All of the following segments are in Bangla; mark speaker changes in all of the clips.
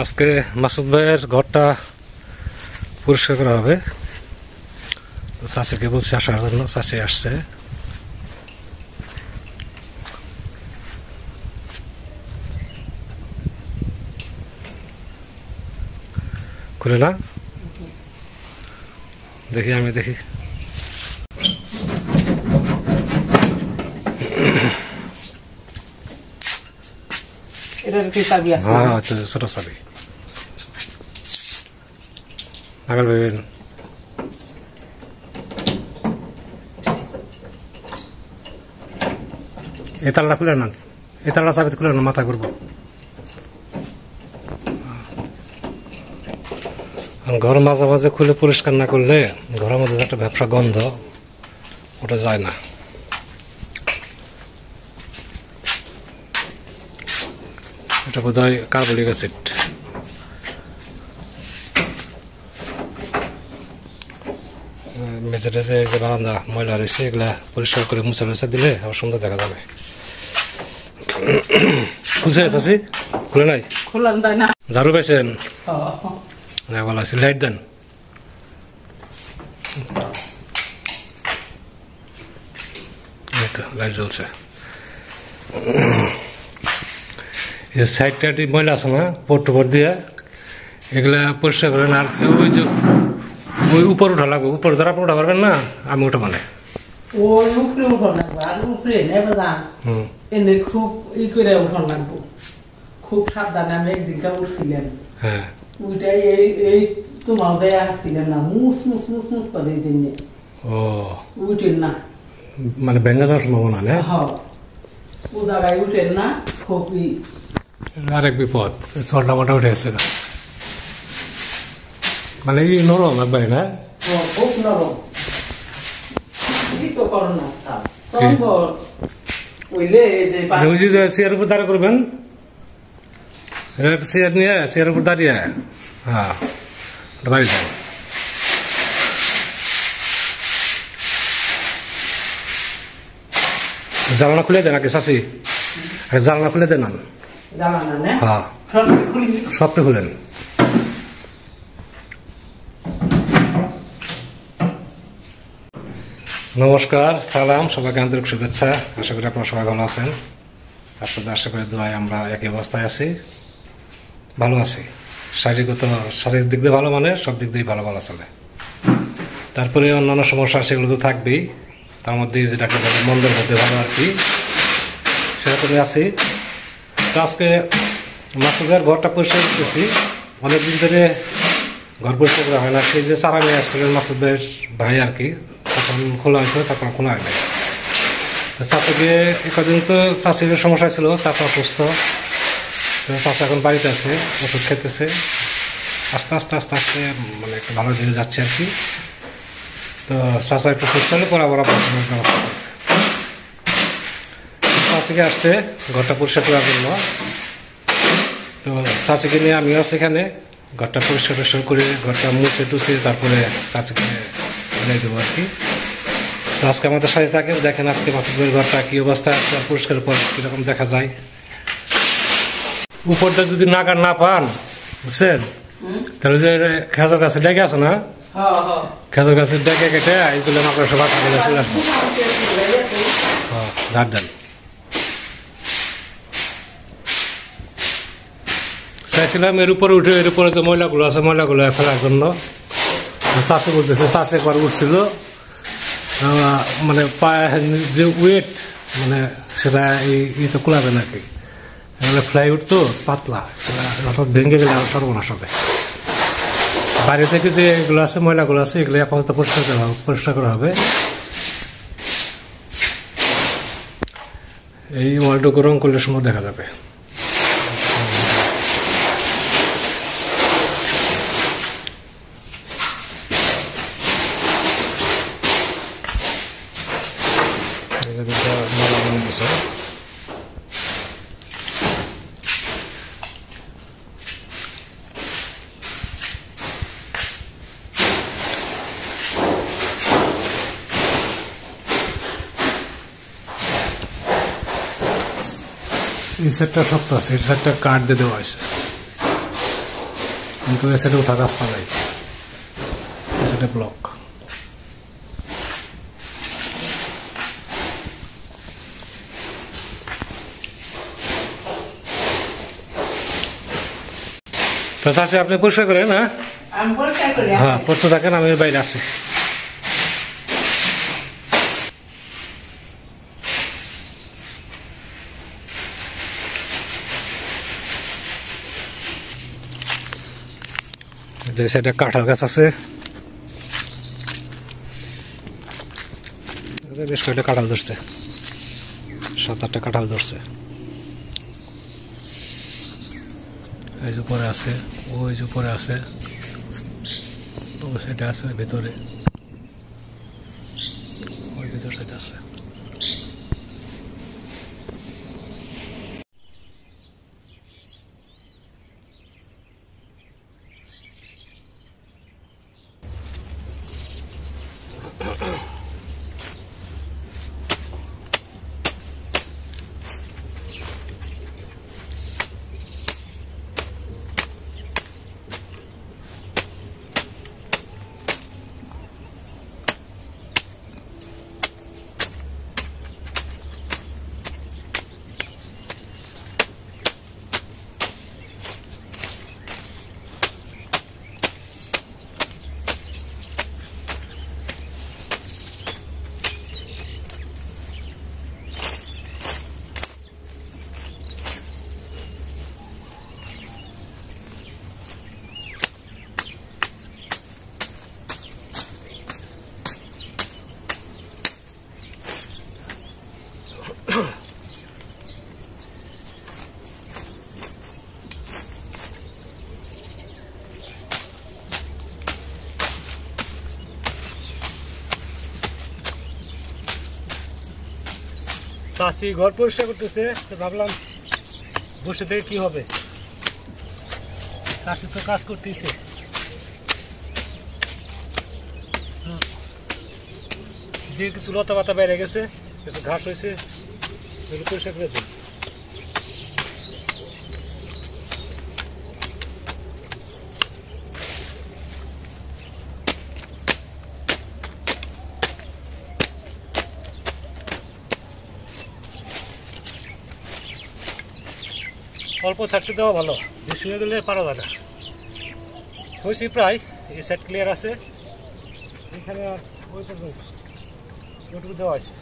Speaker 1: আজকে মাসুদ ভাইয়ের ঘরটা পরিষ্কার করা হবে। চাচিকে বলছি আসার জন্য, চাচি আসছে। খুলে না, দেখি আমি দেখি। হ্যাঁ ছোট চাবি আগল ভাবেন। এই তালাটা খুলে নেন, এই তালাটা চাবি খুলে নেন, মাথা করবো। ঘর মাঝে মাঝে খুলে পরিষ্কার না করলে ঘরের মধ্যে একটা ব্যবসা গন্ধ ওটা যায় না। এটা বোধ হয় কার্বলিক অ্যাসিড। মেঝে টেঝে যে বারান্দা ময়লা রয়েছে এগুলা পরিষ্কার করে মুছে মুছে দিলে আবার সুন্দর দেখা যাবে। খুলছে চাচি? খুলে নাই? ঝাড়ু পাইছেন? ভালো আছে। লাইট দেন। লাইট জ্বলছে। সাইড টাইড ময়লা আছে না পট টপট দিয়ে, এগুলা পরিষ্কার করেন। আর ওই যে ওই উপর উঠা লাগবে, উপর ধরা উঠা পারবেন না, আমি ওটা মানে
Speaker 2: খুব ই করে উঠন লাগবো, খুব সাবধানে। আমি একদিনটা উঠছিলাম,
Speaker 1: হ্যাঁ
Speaker 2: ওইটাই এই তোমার দেয়া আসছিলাম না, মুস মুস মুস মুস করে দিনে। ও উঠেন না,
Speaker 1: মানে ভেঙে যাওয়ার সম্ভাবনা না।
Speaker 2: হ্যাঁ ও জায়গায় উঠেন না, খুব
Speaker 1: আরেক বিপদ চলটা মোটা উঠে গেছে না, মানে এই নরম একবারে না,
Speaker 2: খুব নরম।
Speaker 1: চেয়ার উপর দাঁড়া করবেন, চেয়ার নিয়ে চেয়ার উপর দাঁড়িয়ে হ্যাঁ বাড়ি যান। জানালা খুলে দেন আগে চাচি, জানালা খুলে দেন। হ্যাঁ সবটা খুলেন। নমস্কার, সালাম, সবাইকে আন্তরিক শুভেচ্ছা। আশা করি আপনারা সবাই ভালো আছেন। আপনাদের আশা করি দোয়ায় আমরা একই অবস্থায় আছি, ভালো আছি। শারীরিক দিক দিয়ে ভালো, মানে সব দিক দিয়ে ভালো ভালো চলে। তারপরে অন্যান্য সমস্যা সেগুলো তো থাকবেই, তার মধ্যে যেটাকে বলে মন্দের মধ্যে ভালো আর কি, সেরকমই আছি। তো আজকে মাসুদের ঘরটা পরিষ্কার করতেছি। অনেকদিন ধরে ঘর পরিষ্কার করা হয় না। সেই যে চারা নিয়ে আসছিলেন মাসুদের ভাই আর কি, তখন খোলা হয়েছিল, তখন খোলা হয় নাই। তো চাচাকে একদিন তো চাচির সমস্যা ছিল, চাচা অসুস্থ, তো চাচা এখন বাড়িতে আছে, ওষুধ খেতেছে। আস্তে আস্তে আস্তে আস্তে মানে একটু ভালো দিকে যাচ্ছে আর কি। তো চাচা একটু সুস্থ হলে পরে আবার চাচিকে আসছে ঘরটা পরিষ্কার করার জন্য। তো চাচিকে নিয়ে আমিও আছি এখানে, ঘরটা পরিষ্কার টরিষ্কার করে ঘরটা মুছে টুছে তারপরে চাচিকে যাই দেবো আর কি। তো আজকে আমাদের সাথে থাকেন, দেখেন আজকে মাসুদের ঘরটা কি অবস্থা, পরিষ্কারের পর কিরকম দেখা যায়। উপরটা যদি নাগার না পান, বুঝছেন, তাহলে যে খেজুর গাছে ডেকে আছে না, খেজুর গাছের ডেকে কেটে এইগুলো আপনার সব চলে আসবো। ঝাড় দেন। চাইছিলাম এর উপরে উঠে, এর উপরে যে ময়লাগুলো আছে ময়লাগুলো ফেলার জন্য। চাষে বলতেছে, চাষে একবার উঠছিল, মানে পায়ে যে ওয়েট, মানে সেটা এই তো কুলাবে নাকি, ফ্লাইউড তো পাতলা, ভেঙে গেলে আর সর্বনাশ হবে। বাইরে থেকে যে এগুলো আছে ময়লাগুলো আছে এগুলো আপাতত পরিষ্কার করা হবে। এই ওয়ালটুকু রং করলে সুন্দর দেখা যাবে। এই সেটটা শক্ত আছে, এই সেটটা কাঠ দিয়ে দেওয়া হয়েছে। কিন্তু এ সাইডে ওঠার রাস্তা নাই, এ সাইডে ব্লক। তো চাচি আপনি পরিষ্কার করেন? হ্যাঁ
Speaker 2: আমি পরিষ্কার করি।
Speaker 1: হ্যাঁ, করতে থাকেন, আমি বাইরে আছি। যে সাইডে কাঁঠাল গাছ আছে, বেশ কয়েকটা কাঁঠাল ধরছে, 7-8টা কাঁঠাল ধরছে। এই যে উপরে আছে, ওই যে উপরে আছে, ওই সাইডে আছে, ভেতরে ওই ভেতর সাইডে আছে। চাষি ঘর পরিষ্কার করতেছে, তো ভাবলাম বসে থেকে কি হবে, চাষি তো কাজ করতেছে। দিয়ে কিছু লতা পাতা বেড়ে গেছে, কিছু ঘাস হয়েছে, এগুলো পরিষ্কার করে দিই। অল্প থাকতে দেওয়া ভালো, বেশি হয়ে গেলে পারা যায় না। হয়েছি প্রায়, এই সাইড ক্লিয়ার আছে, এখানে আর ওই পর্যন্ত ওটুকু দেওয়া আছে।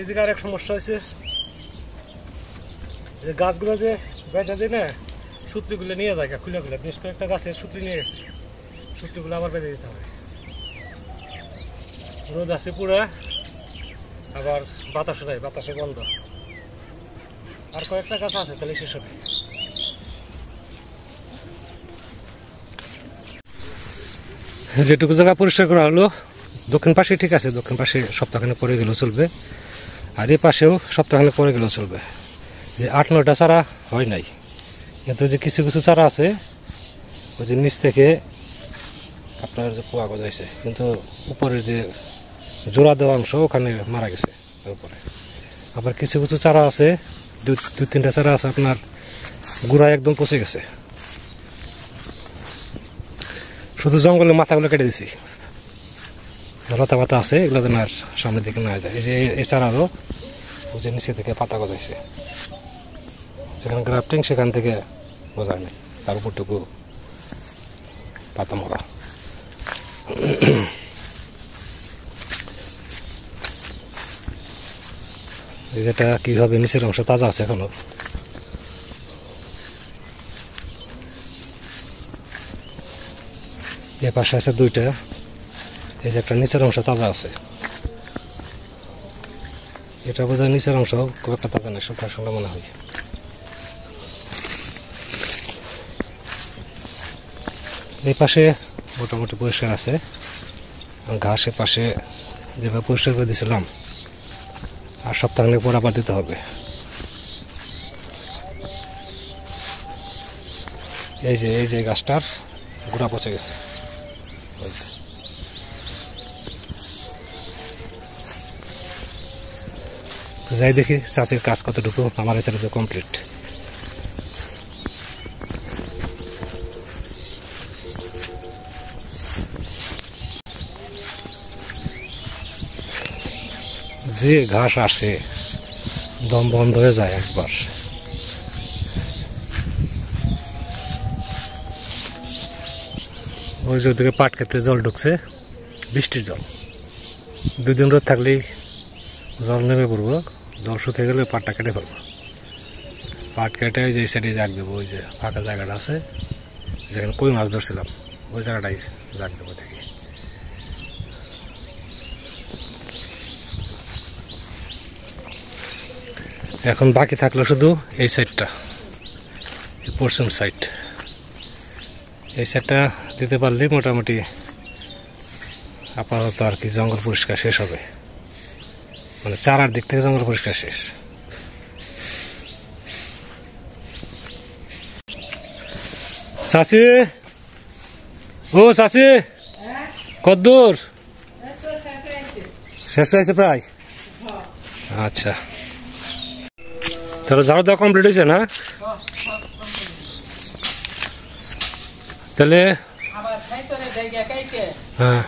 Speaker 1: এদিকে আরেক সমস্যা হয়েছে, গাছগুলো যে বেঁধে দেয় না, সূত্রগুলো নিয়ে যায় খুলে খুলে, বেশ কয়েকটা গাছের সূত্র নিয়ে গেছে, সূত্রগুলো আবার বেঁধে দিতে হবে। রোদ আছে পুরা, আবার বাতাসও নাই, বাতাসে বন্ধ। আর কয়েকটা গাছ আছে, তাহলে শেষ হবে। যেটুকু জায়গা পরিষ্কার করা হলো, দক্ষিণ পাশে ঠিক আছে, দক্ষিণ পাশে সপ্তাহখানে পরে গেলেও চলবে, আর এই পাশেও সপ্তাহখানে পরে গেলেও চলবে। যে 8-9টা চারা হয় নাই, কিন্তু যে কিছু কিছু চারা আছে, ওই যে নিচ থেকে আপনার যে পোয়া গজাইছে, কিন্তু উপরের যে জোড়া দেওয়া অংশ ওখানে মারা গেছে উপরে। আবার কিছু কিছু চারা আছে, 2-3টা চারা আছে আপনার গুড়া একদম পচে গেছে। শুধু জঙ্গলের মাথাগুলো কেটে দিছি, লতা পাতা আছে, এগুলো যেন আর সামনের দিকে না যায়। এই যে এই চারারও ওই যে নিচে থেকে পাতা গজাইছে, যেখানে গ্রাফটিং সেখান থেকে গজায় নাই, তার উপরটুকু পাতা মরা। যেটা কি হবে, নিচের অংশ তাজা আছে এখনো। এ পাশে আছে 2টা, এই যে একটা নিচের অংশ তাজা আছে, এটা বোধহয় নিচের অংশ খুব একটা তাজা নেই, শুকনো শুকনো মনে হয়। এই পাশে মোটামুটি পরিষ্কার আছে, ঘাসের পাশে যেভাবে পরিষ্কার করে দিয়েছিলাম আর সপ্তাহখানেক পর আবার দিতে হবে। এই যে গাছটার গোড়া পচে গেছে। তো যাই দেখি চাষির কাজ কতটুকু, আমার এছাড়া তো কমপ্লিট। যে ঘাস আসে দম বন্ধ হয়ে যায় একবার। ওই যে ওদিকে পাট খেতে জল ঢুকছে, বৃষ্টির জল। 2 দিন রোদ থাকলেই জল নেমে পড়বো, জল শুকিয়ে গেলে পাটটা কেটে ফেলবো। পাট কেটে ওই যে এই সাইডে জাগ দেবো, ওই যে ফাঁকা জায়গাটা আছে যেখানে কই মাছ ধরছিলাম ওই জায়গাটাই জাগ দেবো দেখি। এখন বাকি থাকলো শুধু এই সাইডটা, পশ্চিম সাইড। এই সাইডটা দিতে পারলে মোটামুটি আপাতত আর কি জঙ্গল পরিষ্কার শেষ হবে, মানে চারার দিক থেকে জঙ্গল পরিষ্কার শেষ। চাচি, ও চাচি, কদ্দূর শেষ হয়েছে প্রায়? আচ্ছা, তাহলে ঝাড়ু দেওয়া কমপ্লিট হয়েছে না? তাহলে হ্যাঁ,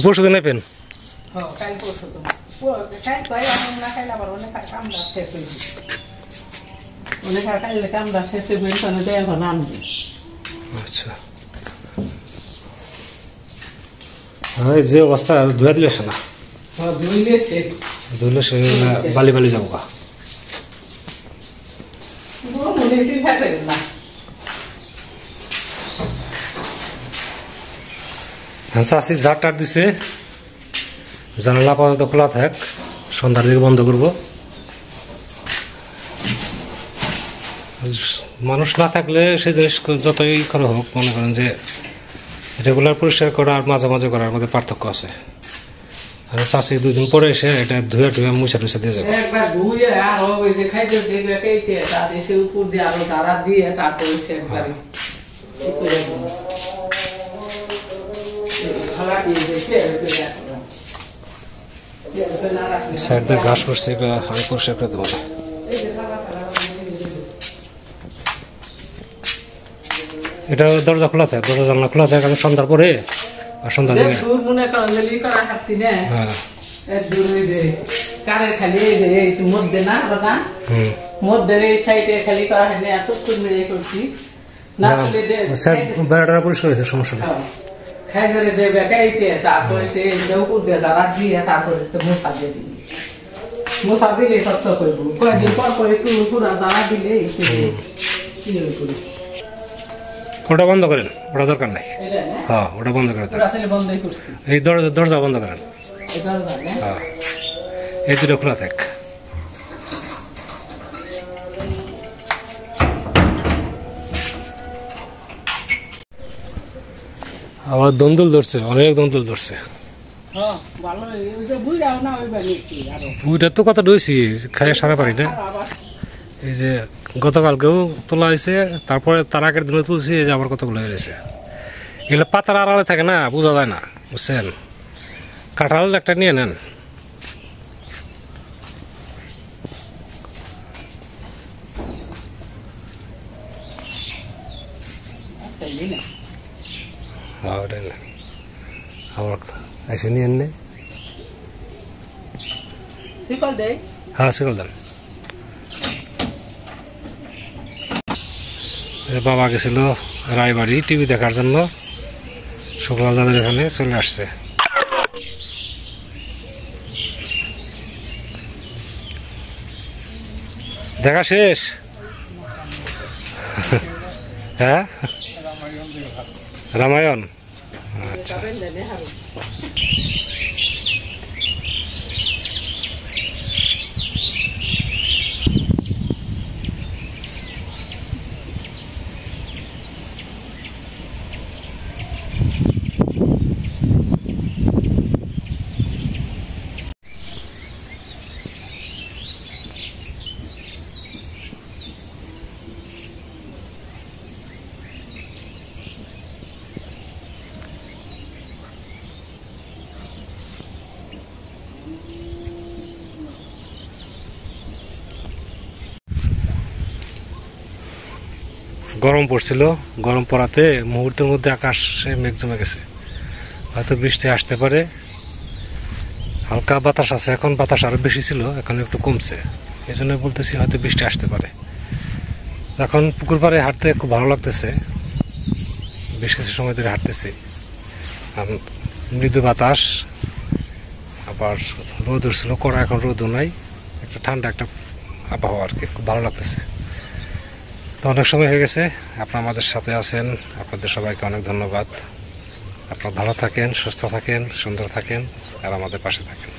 Speaker 1: পরশু দিন নেবেন? আচ্ছা, যে অবস্থা ধুয়া দিলে না, ধুইলে সে বালি বালি যাবো। চাষি ঝাড় টাড় দিছে, জানালা আপাতত খোলা থাক, সন্ধ্যার দিকে বন্ধ করবো। মানুষ না থাকলে সে জিনিস যতই করা হোক, মনে করেন যে রেগুলার পরিষ্কার করা আর মাঝে মাঝে করার মধ্যে পার্থক্য আছে। চাষি 2 দিন পরে এসে এটা ধুয়ে টুয়ে মুছে টুছে দিয়ে যাবে। সাইড দিয়ে ঘাস পড়ছে, আমি পরিষ্কার করে দেবো। এটা দরজা খোলা থাকে, দরজা জানলা খোলা থাকে, আমি সন্ধ্যার পরে আর সন্ধ্যা দিকে বেড়াটা পরিষ্কার হয়েছে, সমস্যা নেই।
Speaker 2: মশা দিলে সত্য করবো, কয়েকদিন পর পর একটু দাঁড়া দিলে
Speaker 1: ওটা বন্ধ করেন, ওটা দরকার নাই। হ্যাঁ, ওটা বন্ধ করে দেন। এই দরজা বন্ধ করেন। হ্যাঁ, এই দুটো খোলা থাক। আবার দন্দুল ধরছে, অনেক দন্দুল ধরছে। ওইটা তো কথা ডইছি, খাইয়ে সারা পারি না। এই যে গতকালকেও তোলা হয়েছে, তারপরে তার আগের দিনে তুলছি, এই যে আবার কতগুলো হয়ে গেছে। এগুলো পাতার আড়ালে থাকে না, বোঝা যায় না, বুঝছেন? কাঁঠাল একটা নিয়ে নেন। আবার এসে নিয়ে নে। হ্যাঁ, শিকল দেন। বাবা গেছিল রায়বাড়ি টিভি দেখার জন্য, শুক্লাল দাদের এখানে চলে আসছে। দেখা শেষ? হ্যাঁ, রামায়ণ। আচ্ছা, গরম পড়ছিল, গরম পড়াতে মুহূর্তের মধ্যে আকাশে মেঘ জমে গেছে, হয়তো বৃষ্টি আসতে পারে। হালকা বাতাস আছে, এখন বাতাস আরো বেশি ছিল, এখন একটু কমছে, এই জন্য বলতেছি হয়তো বৃষ্টি আসতে পারে। এখন পুকুর পাড়ে হাঁটতে খুব ভালো লাগতেছে, বেশ কিছু সময় ধরে হাঁটতেছি। মৃদু বাতাস, আবার রোদ উঠছিল কড়া, এখন রোদও নাই, একটা ঠান্ডা একটা আবহাওয়া আর কি, খুব ভালো লাগতেছে। তো অনেক সময় হয়ে গেছে, আপনারা আমাদের সাথে আছেন, আপনাদের সবাইকে অনেক ধন্যবাদ। আপনারা ভালো থাকেন, সুস্থ থাকেন, সুন্দর থাকেন, আর আমাদের পাশে থাকেন।